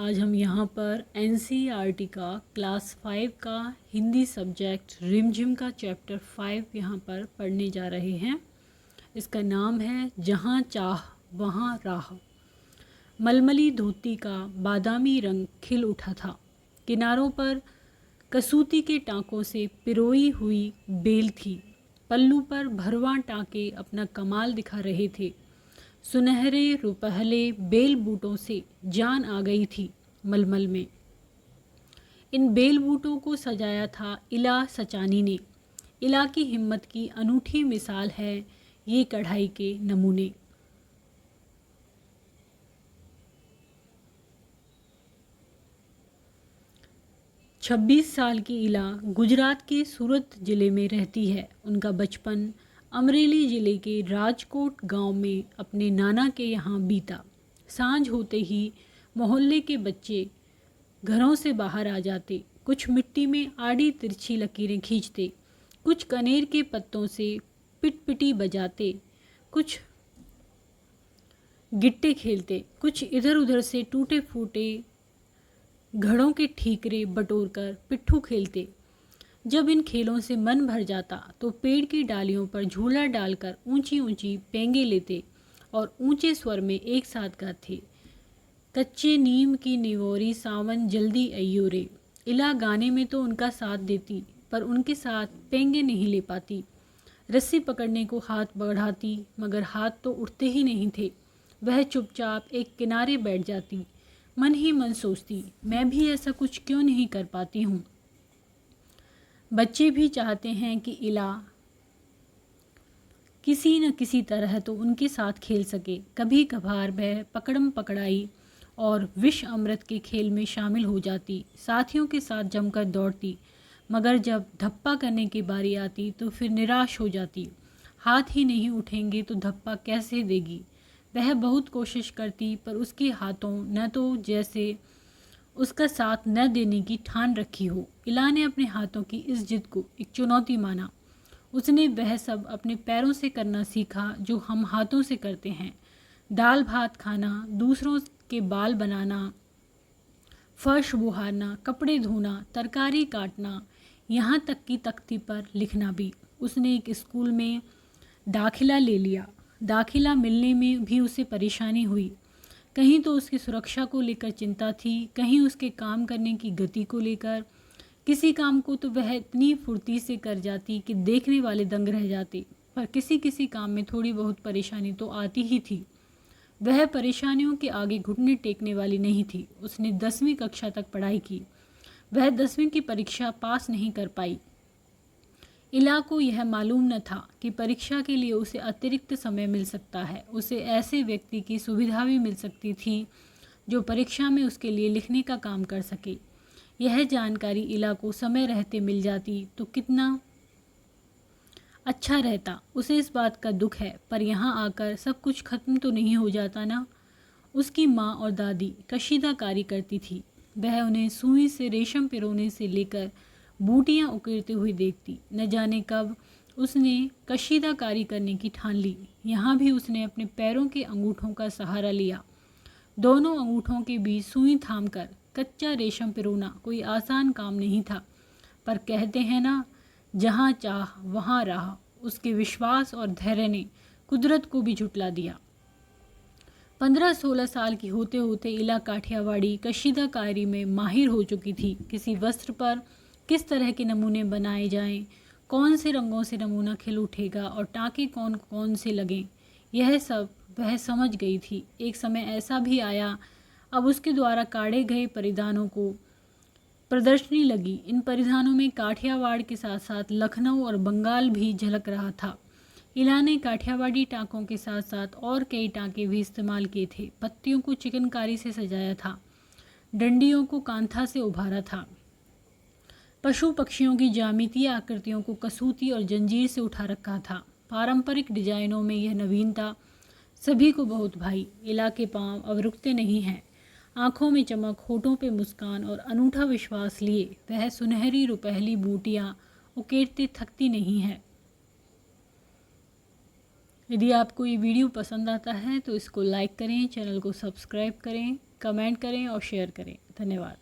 आज हम यहाँ पर एनसीईआरटी का क्लास 5 का हिंदी सब्जेक्ट रिमझिम का चैप्टर 5 यहाँ पर पढ़ने जा रहे हैं। इसका नाम है जहाँ चाह वहाँ राह। मलमली धोती का बादामी रंग खिल उठा था। किनारों पर कसूती के टाँकों से पिरोई हुई बेल थी। पल्लू पर भरवा टाँके अपना कमाल दिखा रहे थे। सुनहरे रुपहले बेल बूटों से जान आ गई थी मलमल में। इन बेल बूटों को सजाया था इला सचानी ने। इला की हिम्मत की अनूठी मिसाल है ये कढ़ाई के नमूने। छब्बीस साल की इला गुजरात के सूरत ज़िले में रहती है। उनका बचपन अमरेली ज़िले के राजकोट गांव में अपने नाना के यहाँ बीता। सांझ होते ही मोहल्ले के बच्चे घरों से बाहर आ जाते। कुछ मिट्टी में आड़ी तिरछी लकीरें खींचते, कुछ कनेर के पत्तों से पिटपिटी बजाते, कुछ गिट्टे खेलते, कुछ इधर उधर से टूटे फूटे घड़ों के ठीकरे बटोरकर पिट्ठू खेलते। जब इन खेलों से मन भर जाता तो पेड़ की डालियों पर झूला डालकर ऊंची ऊंची पेंगे लेते और ऊंचे स्वर में एक साथ गाते, कच्चे नीम की निवोरी सावन जल्दी अइयो रे। इला गाने में तो उनका साथ देती, पर उनके साथ पेंगे नहीं ले पाती। रस्सी पकड़ने को हाथ बढ़ाती, मगर हाथ तो उठते ही नहीं थे। वह चुपचाप एक किनारे बैठ जाती। मन ही मन सोचती, मैं भी ऐसा कुछ क्यों नहीं कर पाती हूँ। बच्चे भी चाहते हैं कि इला किसी न किसी तरह तो उनके साथ खेल सके। कभी कभार वह पकड़म पकड़ाई और विष अमृत के खेल में शामिल हो जाती, साथियों के साथ जमकर दौड़ती, मगर जब धप्पा करने की बारी आती तो फिर निराश हो जाती। हाथ ही नहीं उठेंगे तो धप्पा कैसे देगी। वह बहुत कोशिश करती, पर उसके हाथों न तो जैसे उसका साथ न देने की ठान रखी हो। इला ने अपने हाथों की इस जिद को एक चुनौती माना। उसने वह सब अपने पैरों से करना सीखा जो हम हाथों से करते हैं। दाल भात खाना, दूसरों के बाल बनाना, फर्श बुहारना, कपड़े धोना, तरकारी काटना, यहाँ तक कि तख्ती पर लिखना भी। उसने एक स्कूल में दाखिला ले लिया। दाखिला मिलने में भी उसे परेशानी हुई। कहीं तो उसकी सुरक्षा को लेकर चिंता थी, कहीं उसके काम करने की गति को लेकर। किसी काम को तो वह इतनी फुर्ती से कर जाती कि देखने वाले दंग रह जाते, पर किसी किसी काम में थोड़ी बहुत परेशानी तो आती ही थी। वह परेशानियों के आगे घुटने टेकने वाली नहीं थी। उसने 10वीं कक्षा तक पढ़ाई की। वह 10वीं की परीक्षा पास नहीं कर पाई। इला को यह मालूम न था कि परीक्षा के लिए उसे अतिरिक्त समय मिल सकता है। उसे ऐसे व्यक्ति की सुविधा भी मिल सकती थी जो परीक्षा में उसके लिए लिखने का काम कर सके। यह जानकारी इला को समय रहते मिल जाती तो कितना अच्छा रहता। उसे इस बात का दुख है, पर यहाँ आकर सब कुछ खत्म तो नहीं हो जाता ना। उसकी माँ और दादी कशीदाकारी करती थी। वह उन्हें सुई से रेशम पिरोने से लेकर बूटियाँ उकेरते हुए देखती। न जाने कब उसने कशीदाकारी करने की ठान ली। यहाँ भी उसने अपने पैरों के अंगूठों का सहारा लिया। दोनों अंगूठों के बीच सुई थामकर कच्चा रेशम पिरोना कोई आसान काम नहीं था, पर कहते हैं ना, जहाँ चाह वहाँ राह। उसके विश्वास और धैर्य ने कुदरत को भी झुटला दिया। 15-16 साल की होते होते इला काठियावाड़ी कशीदाकारी में माहिर हो चुकी थी। किसी वस्त्र पर किस तरह के नमूने बनाए जाएं, कौन से रंगों से नमूना खिल उठेगा और टाँके कौन कौन से लगें, यह सब वह समझ गई थी। एक समय ऐसा भी आया, अब उसके द्वारा काढ़े गए परिधानों को प्रदर्शनी लगी। इन परिधानों में काठियावाड़ के साथ साथ लखनऊ और बंगाल भी झलक रहा था। इला ने काठियावाड़ी टाँकों के साथ साथ और कई टाँके भी इस्तेमाल किए थे। पत्तियों को चिकनकारी से सजाया था, डंडियों को कांथा से उभारा था, पशु पक्षियों की ज्यामितीय आकृतियों को कसूती और जंजीर से उठा रखा था। पारंपरिक डिजाइनों में यह नवीनता सभी को बहुत भाई। इला के पांव अब रुकते नहीं हैं। आंखों में चमक, होठों पे मुस्कान और अनूठा विश्वास लिए वह सुनहरी रुपहली बूटियाँ उकेरते थकती नहीं है। यदि आपको ये वीडियो पसंद आता है तो इसको लाइक करें, चैनल को सब्सक्राइब करें। कमेंट करें और शेयर करें। धन्यवाद।